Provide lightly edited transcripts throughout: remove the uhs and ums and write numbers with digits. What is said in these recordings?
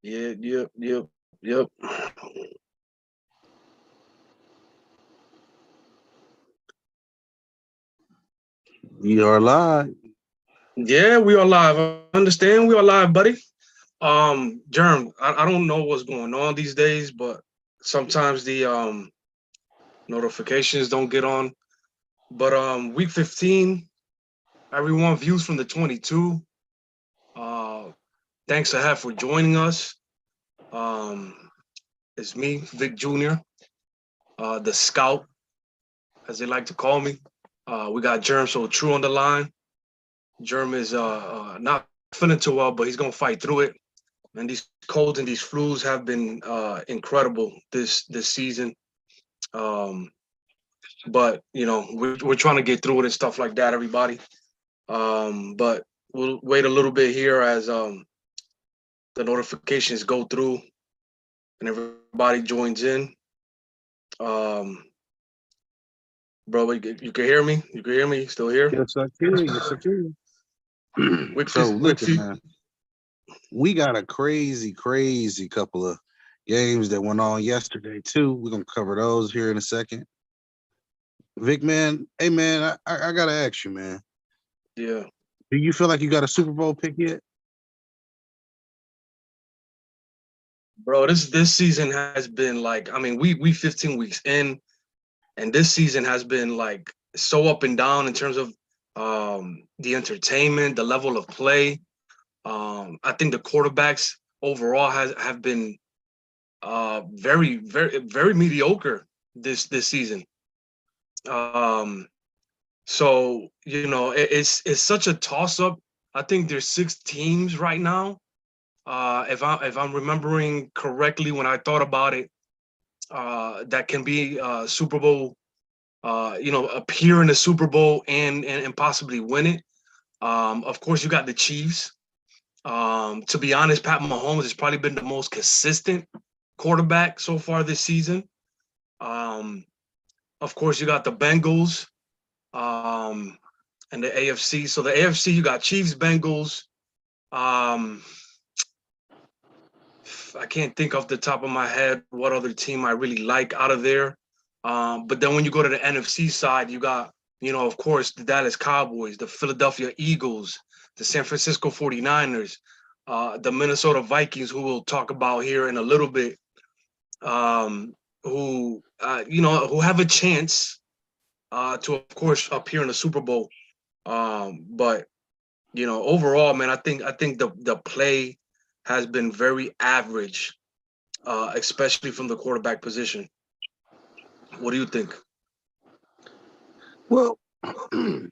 Yeah, yep. You are live. Yeah, we are live. I understand we are live, buddy. Germ, I don't know what's going on these days, but sometimes the notifications don't get on. But week 15, everyone views from the 22. Uh Thanks a for joining us. Um it's me, Vic Jr., the scout, as they like to call me. We got Germ So True on the line. Germ is not feeling too well, but he's gonna fight through it. And these colds and these flus have been incredible this season. Um, but we're trying to get through it and stuff like that, everybody. But we'll wait a little bit here as the notifications go through and everybody joins in. Um, bro, you can hear me? You can hear me? You still here? Yes, I can. Yes, I can. So Wick, listen, man, we got a crazy couple of games that went on yesterday too. We're gonna cover those here in a second. Vic, man, hey man, I gotta ask you, man. yeah. Do you feel like you got a Super Bowl pick yet? Bro, this season has been like, I mean, we 15 weeks in, and this season has been like so up and down in terms of the entertainment, the level of play. I think the quarterbacks overall have been very mediocre this season. Um, so it's such a toss up. I think there's 6 teams right now. If I'm remembering correctly, when I thought about it, that can be Super Bowl, appear in the Super Bowl and possibly win it. Of course, you got the Chiefs. To be honest, Pat Mahomes has probably been the most consistent quarterback so far this season. Um, of course, you got the Bengals um, and the AFC. So the AFC, you got Chiefs, Bengals. Um, I can't think off the top of my head what other team I really like out of there. But then when you go to the NFC side, you got, of course, the Dallas Cowboys, the Philadelphia Eagles, the San Francisco 49ers, the Minnesota Vikings, who we'll talk about here in a little bit, who have a chance to, of course, appear in the Super Bowl. But overall, man, I think the play has been very average, especially from the quarterback position. What do you think? Well,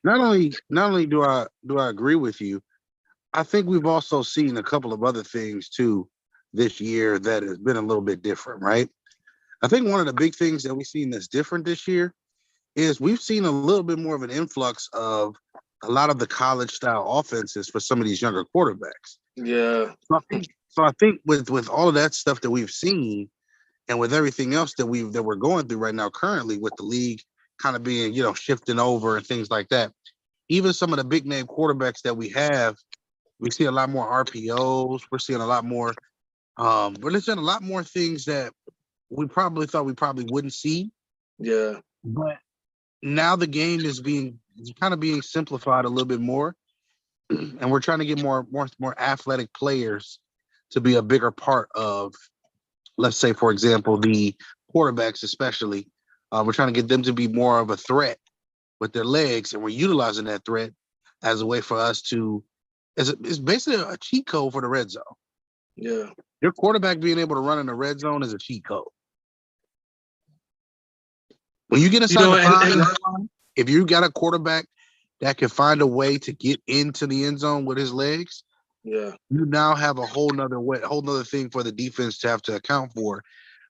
not only do I agree with you, I think we've also seen a couple of other things too this year that has been a little bit different, right? I think one of the big things that we've seen that's different this year is we've seen a little bit more of an influx of a lot of the college style offenses for some of these younger quarterbacks. Yeah, So I think with all of that stuff that we've seen and with everything else that we're going through right now currently with the league kind of being, shifting over and things like that, even some of the big name quarterbacks that we have, we see a lot more RPOs. We're seeing a lot more we're seeing a lot more things that we probably thought we probably wouldn't see. yeah, But now the game is kind of being simplified a little bit more, and we're trying to get more athletic players to be a bigger part of, let's say, for example, the quarterbacks, especially. We're trying to get them to be more of a threat with their legs, and we're utilizing that threat as a way for us to, it's basically a cheat code for the red zone. yeah. Your quarterback being able to run in the red zone is a cheat code. When you get You inside know, the and, 5 and yard line, if you got a quarterback that can find a way to get into the end zone with his legs, yeah, you now have a whole nother thing for the defense to have to account for.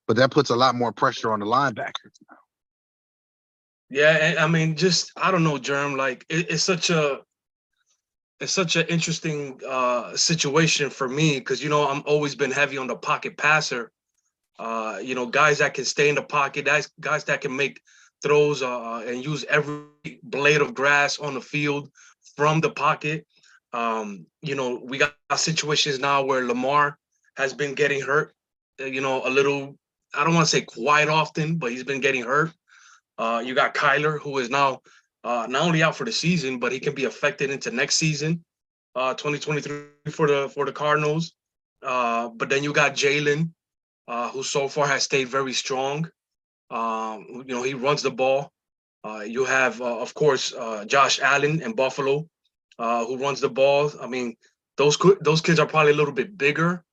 But that puts a lot more pressure on the linebackers. yeah. And, I mean, just I don't know, Germ. Like it's such an interesting situation for me because I'm always been heavy on the pocket passer. Guys that can stay in the pocket, guys that can make throws and use every blade of grass on the field from the pocket. We got situations now where Lamar has been getting hurt, a little, I don't want to say quite often, but he's been getting hurt. You got Kyler, who is now not only out for the season, but he can be affected into next season, 2023 for the Cardinals. But then you got Jalen, who so far has stayed very strong. He runs the ball. You have, of course, Josh Allen in Buffalo, who runs the ball. I mean, those kids are probably a little bit bigger.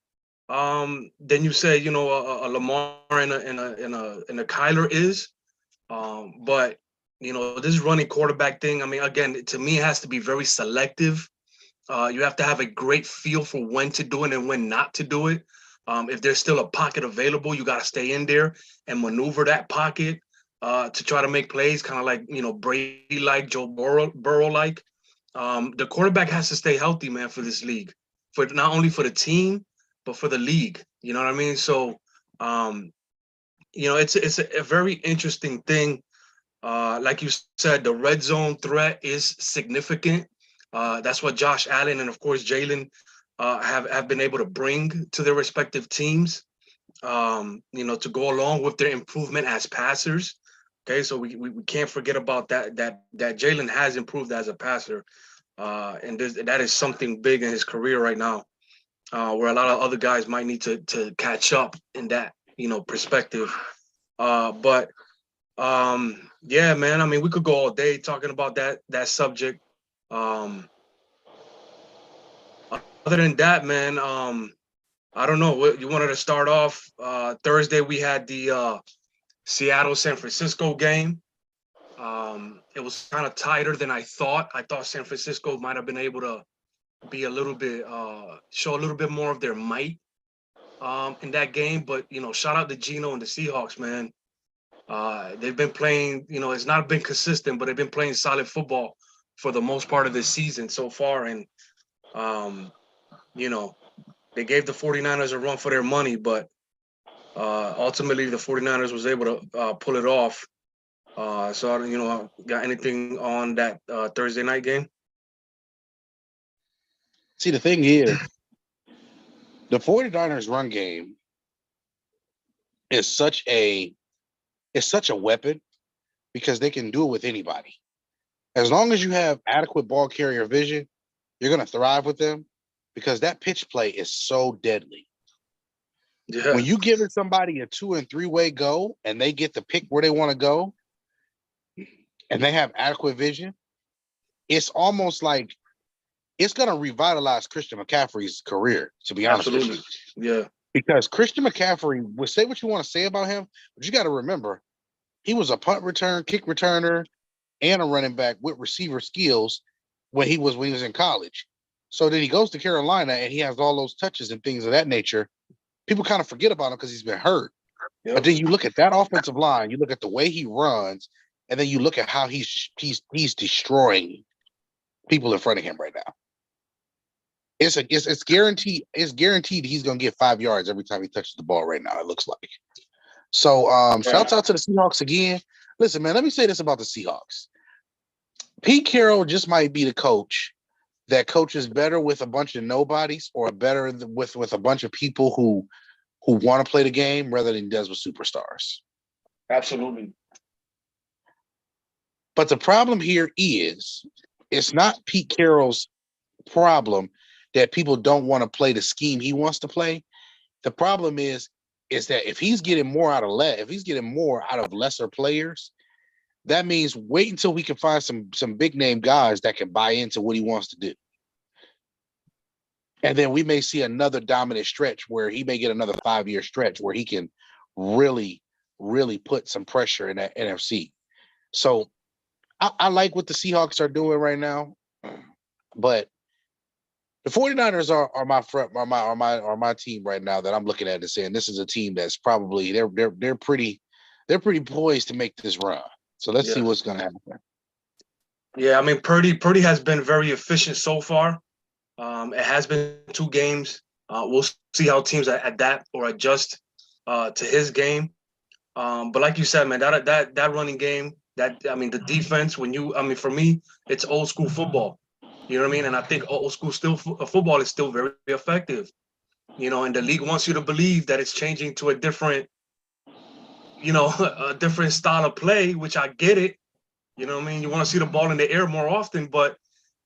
Then you say, a Lamar and a Kyler is. But this running quarterback thing, I mean, again, to me, it has to be very selective. You have to have a great feel for when to do it and when not to do it. If there's still a pocket available, you got to stay in there and maneuver that pocket to try to make plays, kind of like, Brady like, Joe Burrow like. The quarterback has to stay healthy, man, for this league, for not only for the team, but for the league. You know what I mean? So, it's a very interesting thing. Like you said, the red zone threat is significant. That's what Josh Allen and, of course, Jalen have been able to bring to their respective teams, to go along with their improvement as passers. Okay, so we can't forget about that Jalen has improved as a passer, and that is something big in his career right now, where a lot of other guys might need to catch up in that perspective. But yeah, man. I mean, we could go all day talking about that subject. Other than that, man, I don't know. What you wanted to start off? Thursday we had the Seattle San Francisco game. It was kind of tighter than I thought. I thought San Francisco might have been able to be a little bit show a little bit more of their might in that game. But shout out to Gino and the Seahawks, man. They've been playing, it's not been consistent, but they've been playing solid football for the most part of this season so far. And, they gave the 49ers a run for their money, but ultimately the 49ers was able to pull it off. So I don't, got anything on that Thursday night game? See, the thing is, the 49ers run game is such a weapon because they can do it with anybody. As long as you have adequate ball carrier vision, you're going to thrive with them because that pitch play is so deadly. Yeah. When you give somebody a 2 and 3 way go and they get to pick where they want to go and they have adequate vision, it's almost like it's going to revitalize Christian McCaffrey's career, to be honest with you. Yeah. Because Christian McCaffrey, will say what you want to say about him, but you got to remember, he was a punt return, kick returner, and a running back with receiver skills when he was in college. So then he goes to Carolina and he has all those touches and things of that nature. People kind of forget about him because he's been hurt. Yep. But then you look at that offensive line, you look at the way he runs, and then you look at how he's destroying people in front of him right now. It's guaranteed. It's guaranteed he's gonna get 5 yards every time he touches the ball right now, it looks like. So shouts out to the Seahawks again. Listen, man, let me say this about the Seahawks. Pete Carroll just might be the coach that coaches better with a bunch of nobodies or better with a bunch of people who want to play the game rather than he does with superstars. Absolutely. But the problem here is it's not Pete Carroll's problem that people don't want to play the scheme he wants to play. The problem is that if he's getting more out of lesser players, that means wait until we can find some big name guys that can buy into what he wants to do. And then we may see another dominant stretch where he may get another 5-year stretch where he can really, really put some pressure in that NFC. So I like what the Seahawks are doing right now, but the 49ers are my team right now that I'm looking at and saying this is a team that's probably they're pretty poised to make this run. So let's see what's going to happen. Yeah, I mean Purdy has been very efficient so far. It has been 2 games. We'll see how teams adapt or adjust to his game. But like you said, man, that running game, the defense. For me, it's old school football. You know what I mean? And I think old school football is still very effective. And the league wants you to believe that it's changing to a different, a different style of play, which I get it. You know what I mean? You want to see the ball in the air more often, but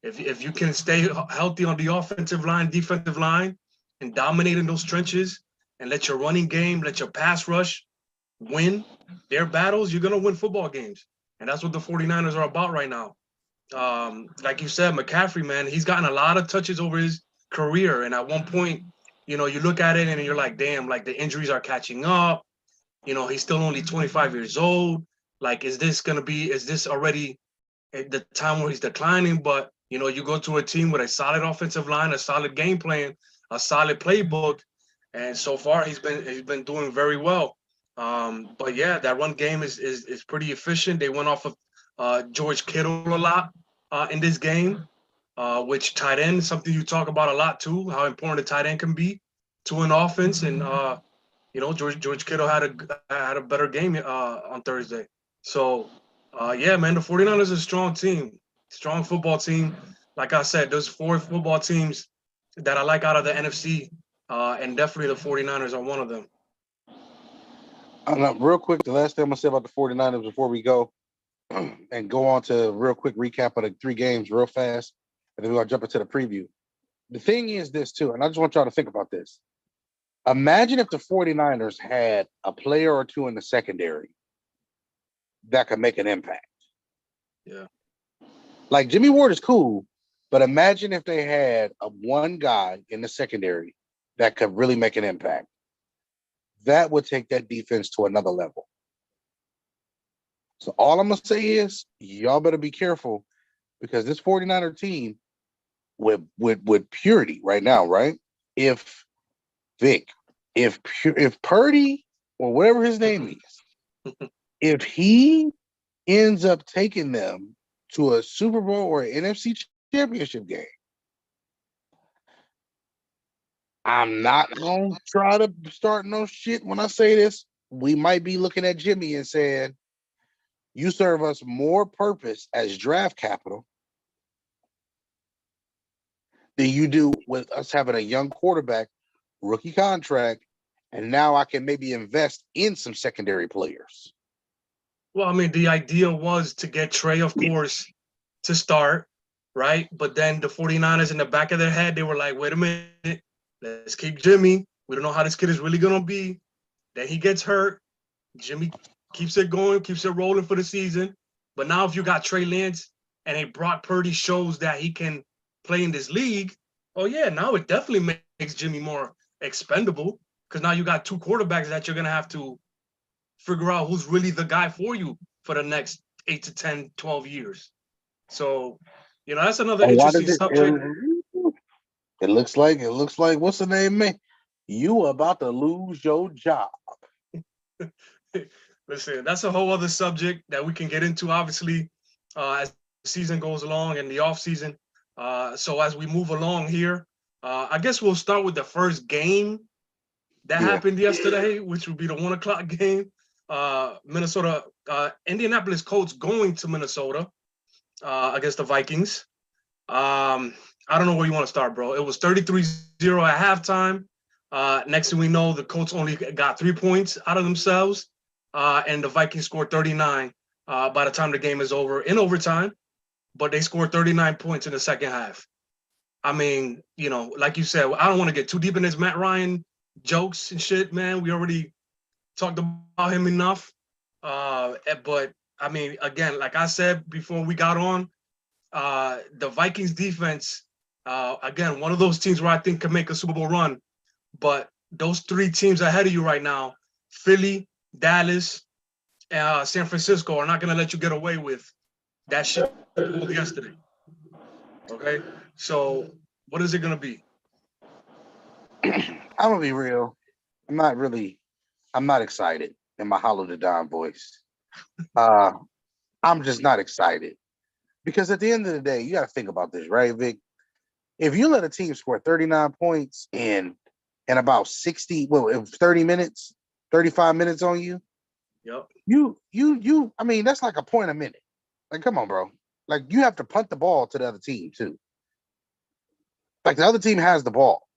if you can stay healthy on the offensive line, defensive line, and dominate in those trenches, and let your running game, let your pass rush win their battles, you're going to win football games. And that's what the 49ers are about right now. Like you said, McCaffrey, man, he's gotten a lot of touches over his career. And at one point, you look at it and you're like, damn, like the injuries are catching up. He's still only 25 years old. Like, is this already at the time where he's declining? But, you go to a team with a solid offensive line, a solid game plan, a solid playbook. And so far he's been doing very well. But yeah, that run game is pretty efficient. They went off of George Kittle a lot in this game, which tight end is something you talk about a lot too, how important a tight end can be to an offense. And George Kittle had a better game on Thursday. So yeah, man, the 49ers are a strong team, strong football team. Like I said, there's 4 football teams that I like out of the NFC, and definitely the 49ers are one of them. Real quick, the last thing I'm going to say about the 49ers before we go and go on to a real quick recap of the 3 games real fast, and then we're going to jump into the preview. The thing is this, too, and I just want y'all to think about this. Imagine if the 49ers had a player or 2 in the secondary that could make an impact. Yeah. Like, Jimmy Ward is cool, but imagine if they had one guy in the secondary that could really make an impact. That would take that defense to another level. So all I'm going to say is y'all better be careful, because this 49er team with purity right now, right? If Purdy, or whatever his name is, if he ends up taking them to a Super Bowl or an NFC championship game, I'm not going to try to start no shit when I say this. We might be looking at Jimmy and saying, you serve us more purpose as draft capital than you do with us having a young quarterback, rookie contract, and now I can maybe invest in some secondary players. Well, I mean, the idea was to get Trey, of course, to start, right? But then the 49ers in the back of their head, they were like, wait a minute, let's keep Jimmy. We don't know how this kid is really going to be. Then he gets hurt. Jimmy keeps it going, keeps it rolling for the season. But now if you got Trey Lance and a Brock Purdy shows that he can play in this league, oh yeah, now it definitely makes Jimmy more expendable, because now you got 2 quarterbacks that you're going to have to figure out who's really the guy for you for the next 8 to 10, 12 years. So, that's another interesting subject. It looks like what's the name, man? You about to lose your job. Listen, that's a whole other subject that we can get into, obviously, as the season goes along and the off season. So as we move along here, I guess we'll start with the first game that happened yesterday, which would be the 1 o'clock game. Minnesota, Indianapolis Colts going to Minnesota against the Vikings. I don't know where you want to start, bro. It was 33-0 at halftime. Next thing we know, the Colts only got 3 points out of themselves, and the Vikings scored 39 by the time the game is over in overtime. But they scored 39 points in the second half. I mean, like you said, I don't want to get too deep in this Matt Ryan jokes and shit, man. We already talked about him enough. But I mean, again, like I said before we got on, the Vikings defense, again, one of those teams where I think can make a Super Bowl run. But those 3 teams ahead of you right now, Philly, Dallas, San Francisco, are not going to let you get away with that shit yesterday. Okay? So what is it going to be? I'm going to be real. I'm not excited in my Hollow to Don voice. I'm just not excited. Because at the end of the day, you got to think about this, right, Vic? If you let a team score 39 points in about 30 minutes, 35 minutes on you, yep. I mean, that's like a point a minute. Like, come on, bro. Like, you have to punt the ball to the other team, too. Like, the other team has the ball.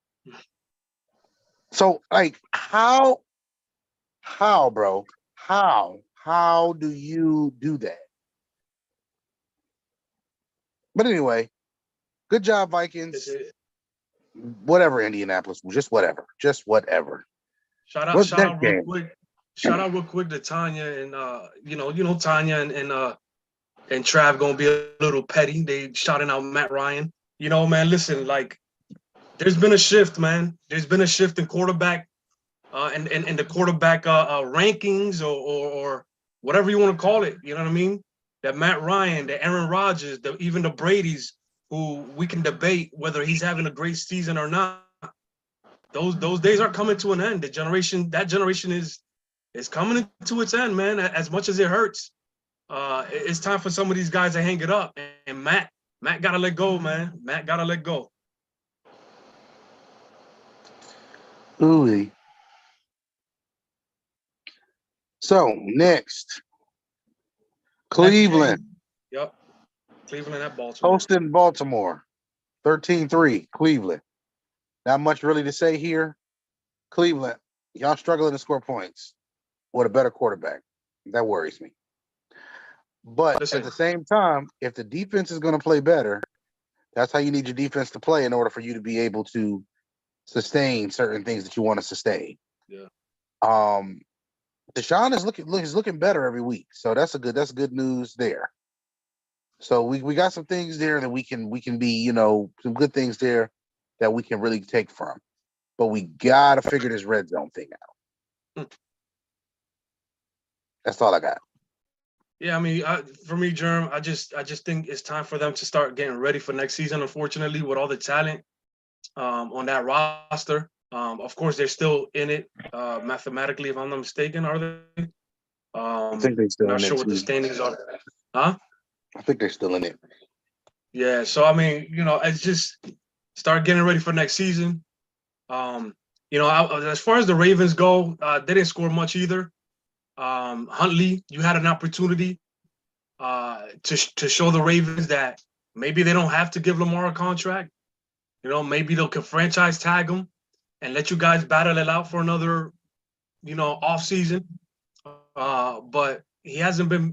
So, like, bro? How do you do that? But anyway, good job, Vikings. Whatever, Indianapolis, just whatever. Shout What's out that real game? quick. Shout out real quick to Tanya and Tanya and Trav gonna be a little petty. They shouting out Matt Ryan. Man, listen, like there's been a shift, man. There's been a shift in quarterback and the quarterback rankings or whatever you want to call it. You know what I mean? That Matt Ryan, the Aaron Rodgers, even the Brady's, who we can debate whether he's having a great season or not. Those days are coming to an end. That generation is coming to its end, man. As much as it hurts, it's time for some of these guys to hang it up. And Matt gotta let go, man. Matt gotta let go. Ooh. So next, Cleveland. Yep. Cleveland at Baltimore. Hosting Baltimore. 13-3, Cleveland. Not much really to say here. Cleveland, y'all struggling to score points with a better quarterback. That worries me. But at the same time, if the defense is going to play better, that's how you need your defense to play in order for you to be able to sustain certain things that you want to sustain. Yeah. Deshaun is looking better every week, so that's good news there. So we got some things there that we can be, some good things there that we can really take from. But we gotta figure this red zone thing out. That's all I got. Yeah, I mean, for me, Germ, I just think it's time for them to start getting ready for next season. Unfortunately, with all the talent on that roster, of course they're still in it mathematically, if I'm not mistaken. Are they? I think they're still not in sure it what too. the standings are. Huh? I think they're still in it. Yeah. So I mean, it's just start getting ready for next season. As far as the Ravens go, they didn't score much either. Huntley, you had an opportunity to show the Ravens that maybe they don't have to give Lamar a contract. Maybe they'll franchise tag him and let you guys battle it out for another, off season. But he hasn't been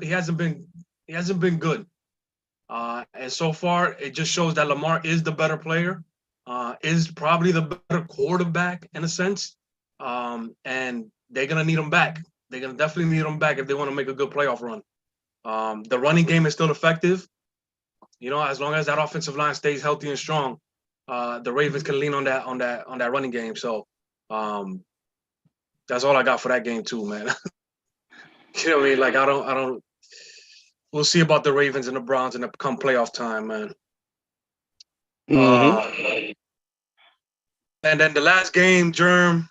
good. And so far, it just shows that Lamar is the better player, is probably the better quarterback in a sense. And they're gonna need him back. They're gonna definitely need him back if they want to make a good playoff run. The running game is still effective. As long as that offensive line stays healthy and strong, the Ravens can lean on that running game. So that's all I got for that game too, man. You know what I mean? Like I don't. We'll see about the Ravens and the Browns in the come playoff time, man. Mm-hmm. And then the last game, Germ,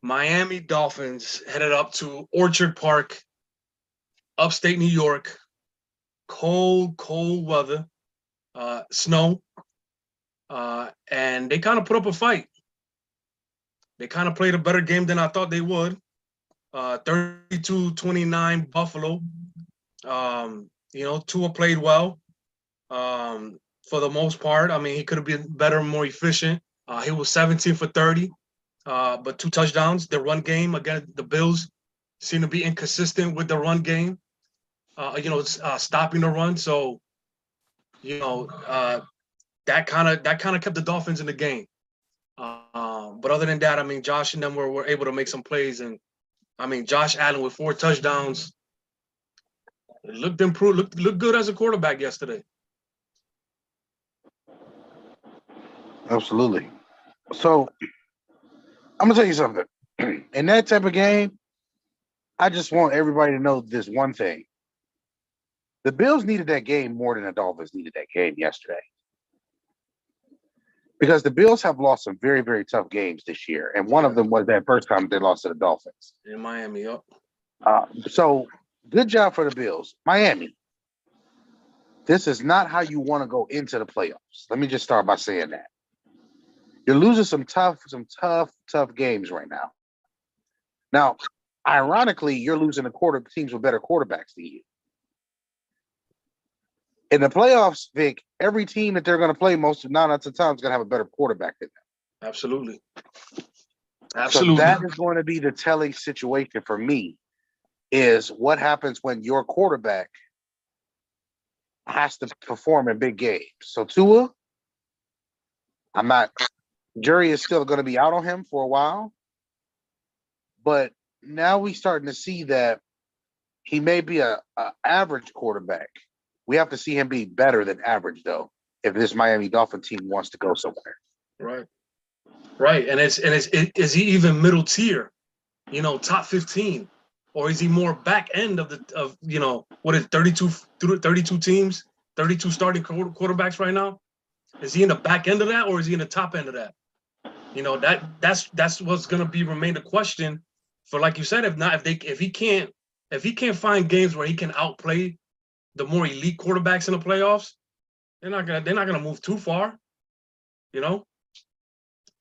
Miami Dolphins headed up to Orchard Park, upstate New York. Cold weather, snow, and they kind of put up a fight. They kind of played a better game than I thought they would. 32-29 Buffalo. Tua played well for the most part. I mean, he could have been better, more efficient. He was 17 for 30, but 2 touchdowns. The run game, again, the Bills seem to be inconsistent with the run game, stopping the run. So, that kind of kept the Dolphins in the game. But other than that, I mean, Josh and them were able to make some plays. And, I mean, Josh Allen with 4 touchdowns looked improved, looked good as a quarterback yesterday. Absolutely. So I'm gonna tell you something. In that type of game, I just want everybody to know this one thing. The Bills needed that game more than the Dolphins needed that game yesterday. Because the Bills have lost some very, very tough games this year. And one of them was that first time they lost to the Dolphins. In Miami, yep. So good job for the Bills. Miami, this is not how you want to go into the playoffs. Let me just start by saying that. You're losing some tough games right now. Now, ironically, you're losing teams with better quarterbacks than you. In the playoffs, Vic, every team that they're going to play most of 9 out of 10 times is going to have a better quarterback than them. Absolutely. Absolutely. So that is going to be the telling situation for me is what happens when your quarterback has to perform in big games. So Tua, jury is still going to be out on him for a while, but now we starting to see that he may be a average quarterback. We have to see him be better than average, though, if this Miami Dolphin team wants to go somewhere. Right. Right. And is he even middle tier, top 15? Or is he more back end of what is 32 teams, 32 starting quarterbacks right now? Is he in the back end of that, or is he in the top end of that? That's what's gonna remain a question for, like you said, if he can't find games where he can outplay the more elite quarterbacks in the playoffs, they're not gonna move too far,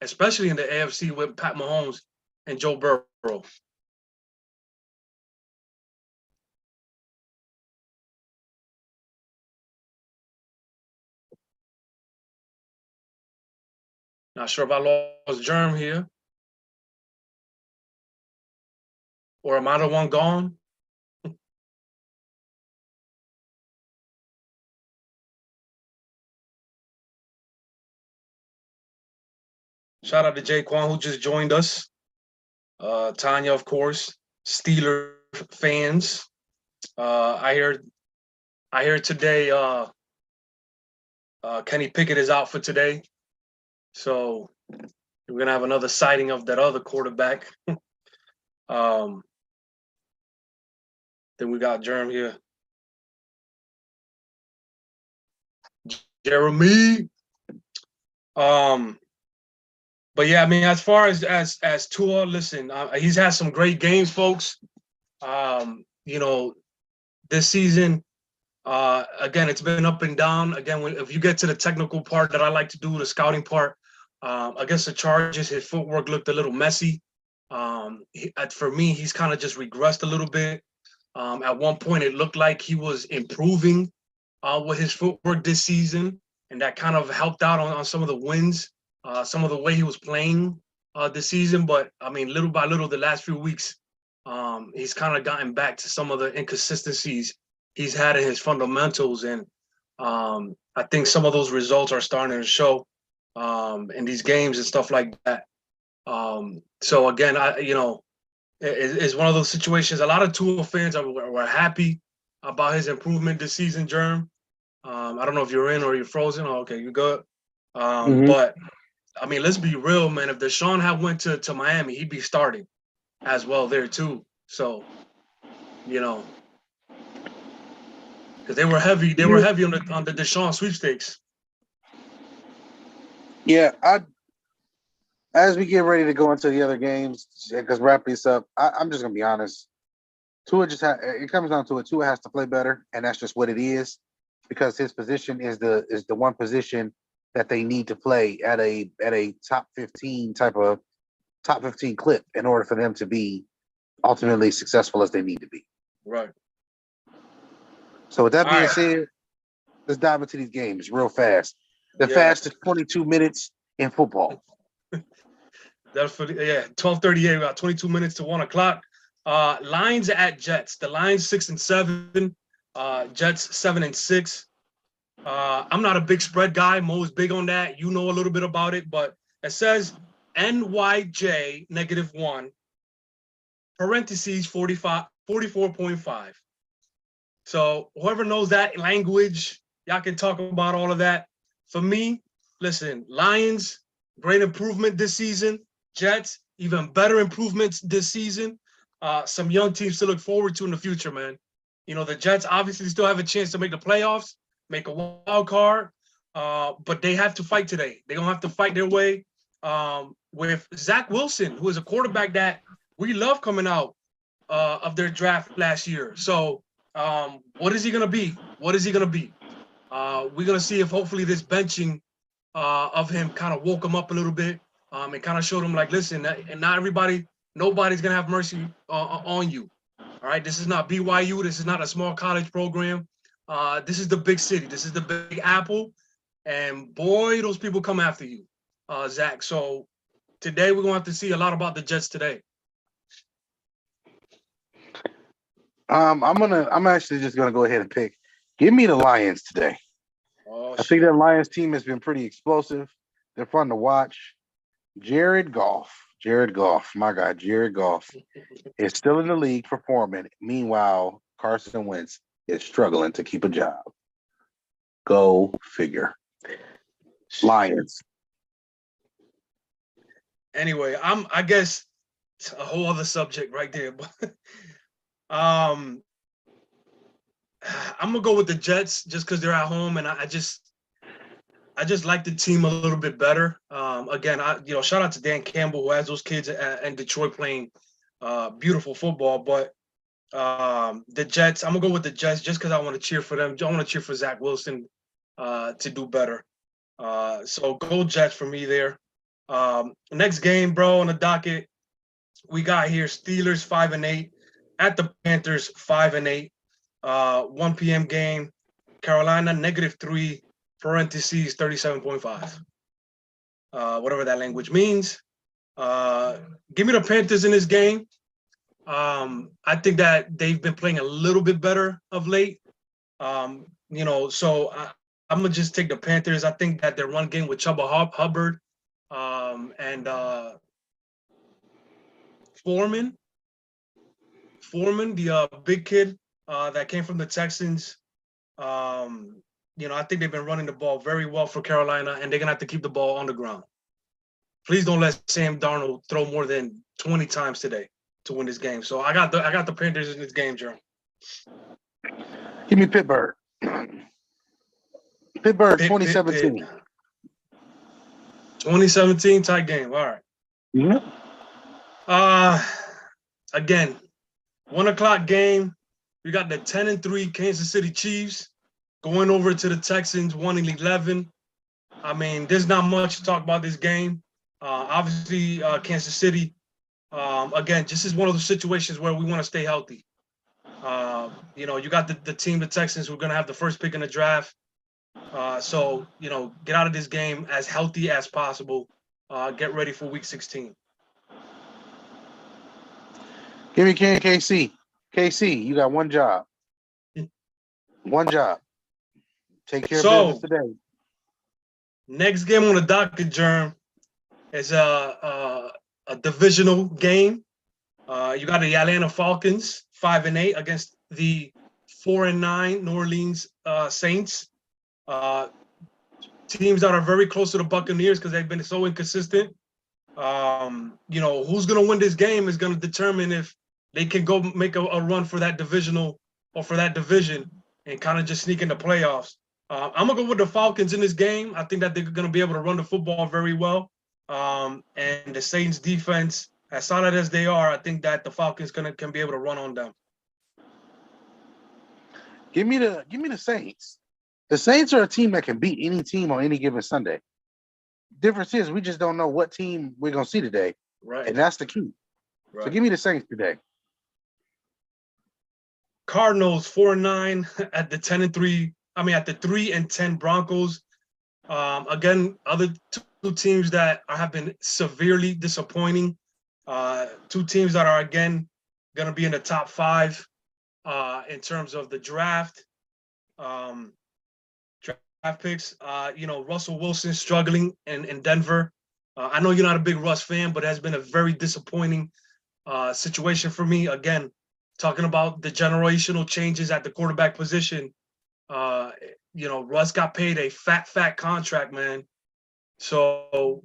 especially in the AFC with Pat Mahomes and Joe Burrow. Not sure if I lost Germ here. Or am I the one gone? Shout out to Jay Quan, who just joined us. Tanya, of course. Steeler fans. I hear today Kenny Pickett is out for today. So we're gonna have another sighting of that other quarterback. Then we got Germ here. Jeremy. But yeah, I mean, as far as Tua, listen, he's had some great games, folks. This season, again, it's been up and down. Again, if you get to the technical part that I like to do, the scouting part, against the Chargers, his footwork looked a little messy. For me, he's kind of just regressed a little bit. At one point, it looked like he was improving with his footwork this season, and that kind of helped out on some of the wins, some of the way he was playing this season. But, I mean, little by little, the last few weeks, he's kind of gotten back to some of the inconsistencies he's had in his fundamentals. And I think some of those results are starting to show in these games and stuff like that. So again, it's one of those situations. A lot of Tua fans were happy about his improvement this season, Germ. I don't know if you're in or you're frozen. Oh, okay, you're good. But I mean, let's be real, man. If Deshaun had went to Miami, he'd be starting as well there too. So, because they were heavy on the Deshaun sweepstakes. Yeah, as we get ready to go into the other games, because wrapping this up, I'm just gonna be honest. Tua it comes down to it. Tua has to play better, and that's just what it is, because his position is the one position that they need to play at a top 15 clip in order for them to be ultimately successful as they need to be. Right. So with that being said, let's dive into these games real fast. The fastest 22 minutes in football. That's for 12:38. We got 22 minutes to 1 o'clock. Lions at Jets. The Lions 6-7. Jets 7-6. I'm not a big spread guy. Mo is big on that. You know a little bit about it, but it says NYJ -1. Parentheses 44.5. So whoever knows that language, y'all can talk about all of that. For me, listen, Lions, great improvement this season. Jets, even better improvements this season. Some young teams to look forward to in the future, man. The Jets obviously still have a chance to make the playoffs, make a wild card, but they have to fight today. They're going to have to fight their way with Zach Wilson, who is a quarterback that we love coming out of their draft last year. So what is he going to be? What is he going to be? We're going to see if hopefully this benching of him kind of woke him up a little bit and kind of showed him, like, listen, and nobody's going to have mercy on you. All right, this is not BYU. This is not a small college program. This is the big city. This is the Big Apple. And boy, those people come after you, Zach. So today we're going to have to see a lot about the Jets today. I'm actually just gonna go ahead and pick. Give me the Lions today. Oh, I think that Lions team has been pretty explosive. They're fun to watch. Jared Goff, my God, Jared Goff is still in the league performing. Meanwhile, Carson Wentz is struggling to keep a job. Go figure. Lions. Anyway, I guess it's a whole other subject right there. But I'm gonna go with the Jets just because they're at home, and I just like the team a little bit better. Again, shout out to Dan Campbell who has those kids in Detroit playing beautiful football. But the Jets, I'm gonna go with the Jets just because I want to cheer for them. I want to cheer for Zach Wilson to do better. So go Jets for me there. Next game, bro, on the docket, we got here Steelers 5-8 at the Panthers 5-8. 1 p.m. game. Carolina -3 parentheses 37.5. Whatever that language means. Give me the Panthers in this game. I think that they've been playing a little bit better of late. So I'm gonna just take the Panthers. I think that their run game with Chuba Hubbard and Foreman, the big kid that came from the Texans. I think they've been running the ball very well for Carolina, and they're gonna have to keep the ball on the ground. Please don't let Sam Darnold throw more than 20 times today to win this game. So I got the Panthers in this game, Jerome. Give me Pittsburgh. Pittsburgh 2017. 2017 tight game. All right. Yeah. Again, 1 o'clock game. We got the 10-3 Kansas City Chiefs going over to the Texans 1-11. I mean, there's not much to talk about this game. Obviously, Kansas City, again, just is one of those situations where we want to stay healthy. You got the team, the Texans, who are going to have the first pick in the draft. So, get out of this game as healthy as possible. Get ready for Week 16. Give me KC. KC, you got one job. One job. Take care of business today. Next game on the docket, Germ, is a divisional game. You got the Atlanta Falcons 5-8 against the 4-9 New Orleans Saints. Teams that are very close to the Buccaneers because they've been so inconsistent. Who's going to win this game is going to determine if they can go make a run for that divisional or for that division and kind of just sneak in the playoffs. I'm going to go with the Falcons in this game. I think that they're going to be able to run the football very well. And the Saints defense, as solid as they are, I think that the Falcons can be able to run on them. Give me the Saints. The Saints are a team that can beat any team on any given Sunday. Difference is we just don't know what team we're going to see today. Right. And that's the key. Right. So give me the Saints today. Cardinals 4-9 at the 10-3. I mean, at the 3-10 Broncos. Again, other two teams that have been severely disappointing. Two teams that are again going to be in the top 5 in terms of the draft. Draft picks. Russell Wilson struggling in Denver. I know you're not a big Russ fan, but it has been a very disappointing situation for me. Again, talking about the generational changes at the quarterback position. Russ got paid a fat contract, man. So,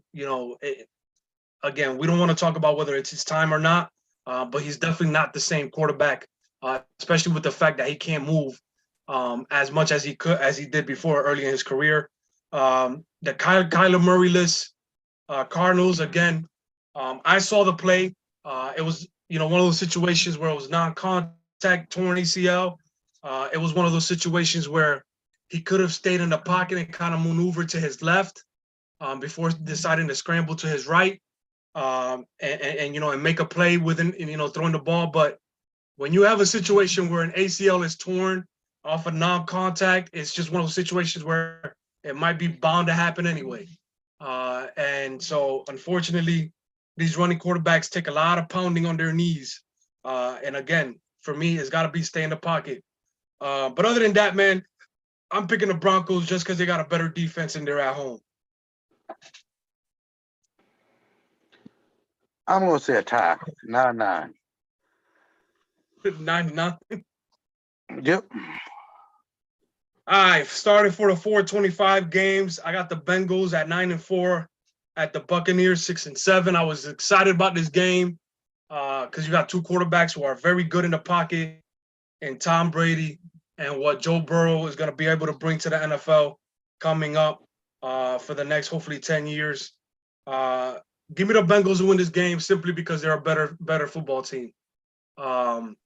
again, we don't want to talk about whether it's his time or not, but he's definitely not the same quarterback, especially with the fact that he can't move as much as he did before early in his career. The Kyler Murray-less Cardinals, again, I saw the play. It was, one of those situations where it was non-contact, torn ACL. It was one of those situations where he could have stayed in the pocket and kind of maneuvered to his left before deciding to scramble to his right and make a play within, throwing the ball. But when you have a situation where an ACL is torn off a non-contact, it's just one of those situations where it might be bound to happen anyway. And so, unfortunately, these running quarterbacks take a lot of pounding on their knees. And again, for me, it's got to be stay in the pocket. But other than that, man, I'm picking the Broncos just because they got a better defense and they're at home. I'm going to say a tie, 9-9. 9-9. Yep. All right, starting for the 425 games, I got the Bengals at 9-4, at the Buccaneers 6-7. I was excited about this game because you got two quarterbacks who are very good in the pocket, and Tom Brady and what Joe Burrow is going to be able to bring to the NFL coming up for the next hopefully 10 years. Give me the Bengals to win this game simply because they're a better football team. The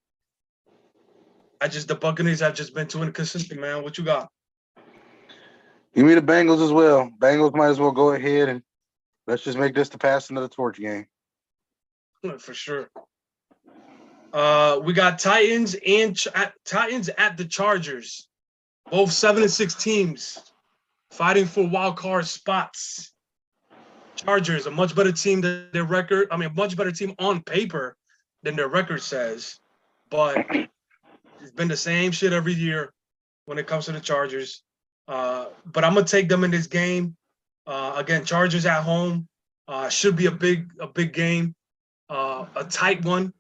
Buccaneers have just been too inconsistent, man. What you got? Give me the Bengals as well. Bengals might as well go ahead and let's just make this the passing of the torch game. For sure. We got Titans at the Chargers. Both 7-6 teams fighting for wild card spots. Chargers, a much better team than their record. I mean, a much better team on paper than their record says. But it's been the same shit every year when it comes to the Chargers. But I'm gonna take them in this game. Again, Chargers at home should be a big game, a tight one.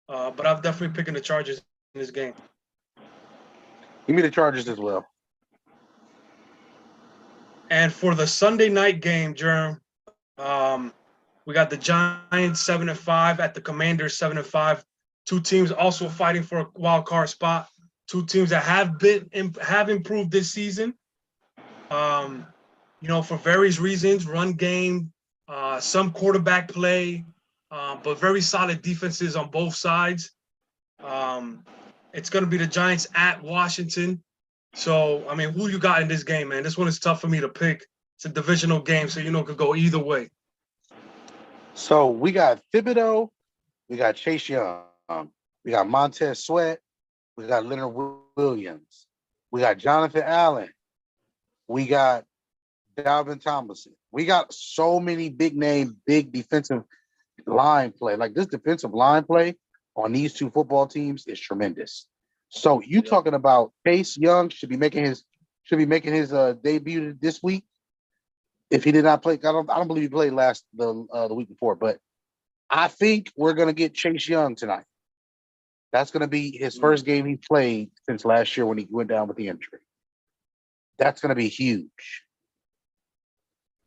But I'm definitely picking the Chargers in this game. Give me the Chargers as well. And for the Sunday night game, Jerm, we got the Giants 7-5 at the Commanders 7-5. Two teams also fighting for a wild card spot. Two teams that have improved this season. For various reasons, run game, some quarterback play, but very solid defenses on both sides. It's going to be the Giants at Washington. So, I mean, who you got in this game, man? This one is tough for me to pick. It's a divisional game, so it could go either way. So we got Thibodeau, we got Chase Young, we got Montez Sweat, we got Leonard Williams, we got Jonathan Allen, we got Dalvin Tomlinson. We got so many big defensive line play. Like this defensive line play on these two football teams is tremendous. So you talking about Chase Young should be making his debut this week. If he did not play, I don't believe he played the week before, but I think we're gonna get Chase Young tonight. That's gonna be his first game he played since last year when he went down with the injury. That's gonna be huge.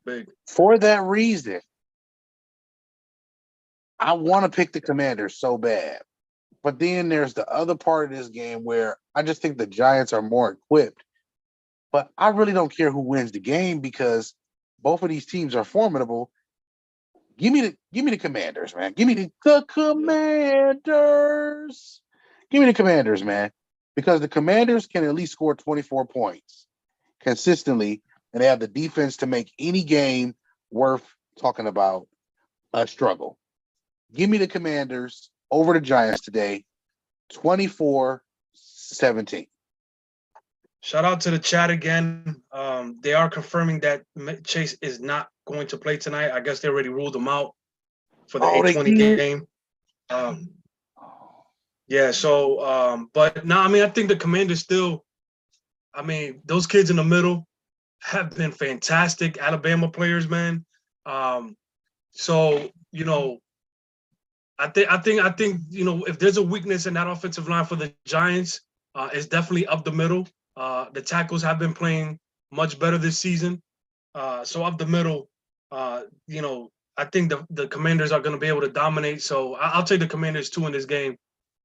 Big. For that reason, I want to pick the Commanders so bad. But then there's the other part of this game where I just think the Giants are more equipped. But I really don't care who wins the game because both of these teams are formidable. Give me the Commanders, man. Give me the Commanders. Give me the Commanders, man. Because the Commanders can at least score 24 points consistently, and they have the defense to make any game worth talking about a struggle. Give me the Commanders over the Giants today, 24-17. Shout out to the chat again. They are confirming that Chase is not going to play tonight. I guess they already ruled him out for the 8:20 game. But no, I mean, I think the Commanders still, I mean, those kids in the middle have been fantastic Alabama players, man. I think if there's a weakness in that offensive line for the Giants, it's definitely up the middle. The tackles have been playing much better this season. So up the middle, I think the Commanders are going to be able to dominate. So I'll take the Commanders too in this game.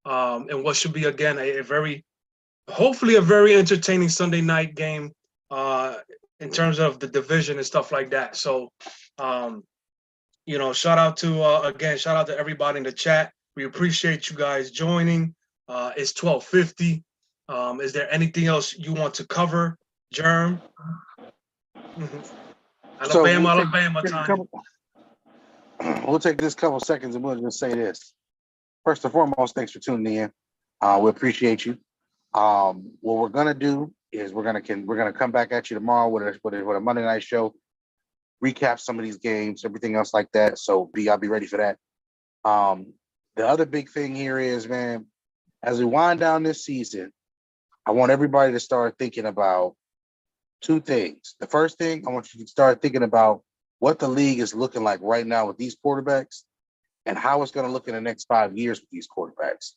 And what should be, again, hopefully a very entertaining Sunday night game in terms of the division and stuff like that. So, shout out to everybody in the chat. We appreciate you guys joining. It's 12:50. Is there anything else you want to cover, Germ? Alabama time. We'll take this couple seconds and we'll just say this. First and foremost, thanks for tuning in. We appreciate you. What we're gonna do is we're gonna come back at you tomorrow with a Monday night show. recap some of these games, everything else like that. So I'll be ready for that. The other big thing here is, man, as we wind down this season, I want everybody to start thinking about two things. The first thing, I want you to start thinking about what the league is looking like right now with these quarterbacks and how it's going to look in the next 5 years with these quarterbacks.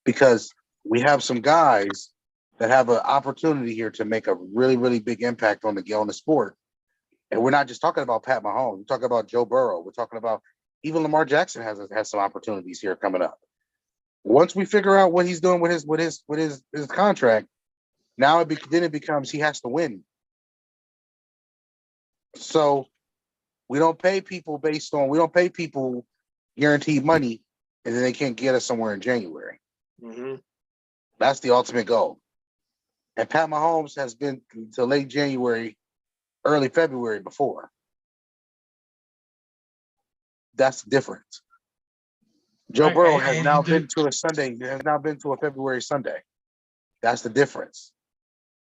Because we have some guys that have an opportunity here to make a really, really big impact on the sport. And we're not just talking about Pat Mahomes. We're talking about Joe Burrow. We're talking about even Lamar Jackson has some opportunities here coming up. Once we figure out what he's doing with his contract, now then it becomes he has to win. So we don't pay people guaranteed money, and then they can't get us somewhere in January. Mm-hmm. That's the ultimate goal. And Pat Mahomes has been to late January, early February before. That's the difference. Joe Burrow has now been to a Sunday. Has now been to a February Sunday. That's the difference.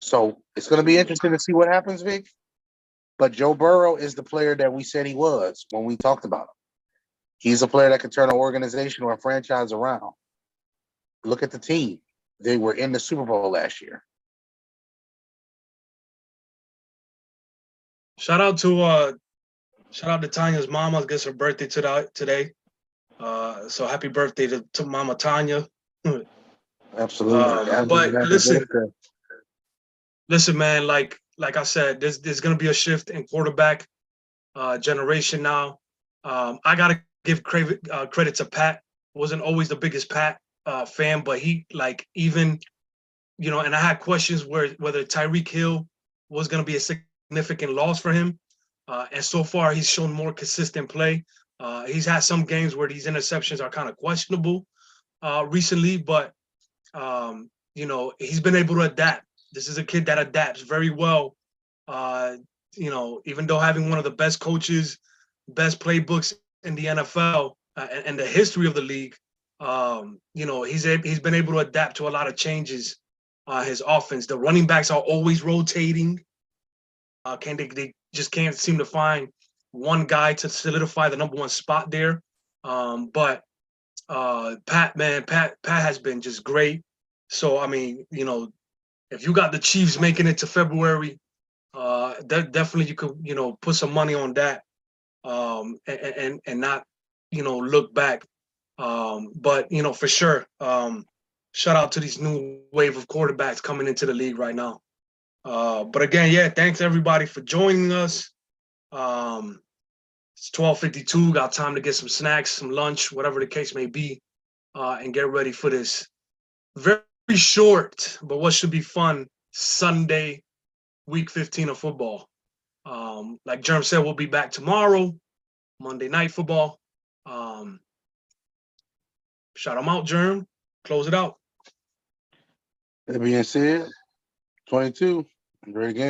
So it's going to be interesting to see what happens, Vic. But Joe Burrow is the player that we said he was when we talked about him. He's a player that can turn an organization or a franchise around. Look at the team. They were in the Super Bowl last year. Shout out to Tanya's mama. I guess her birthday today. So happy birthday to Mama Tanya. Absolutely. But listen, man. Like I said, there's gonna be a shift in quarterback generation now. I gotta give credit to Pat. Wasn't always the biggest Pat fan, but he even and I had questions whether Tyreek Hill was gonna be a significant loss for him. And so far, he's shown more consistent play. He's had some games where these interceptions are kind of questionable recently, but he's been able to adapt. This is a kid that adapts very well. Even though having one of the best coaches, best playbooks in the NFL and the history of the league, he's been able to adapt to a lot of changes. His offense, the running backs are always rotating. They just can't seem to find one guy to solidify the number one spot there. But Pat has been just great. So I mean, if you got the Chiefs making it to February, definitely you could put some money on that, and not look back. But for sure, shout out to these new wave of quarterbacks coming into the league right now. But again, yeah, thanks everybody for joining us. It's 12:52. Got time to get some snacks, some lunch, whatever the case may be, and get ready for this very short, but what should be fun Sunday, week 15 of football. Like Germ said, we'll be back tomorrow, Monday Night Football. Shout them out, Germ. Close it out. That being said, 22, great game.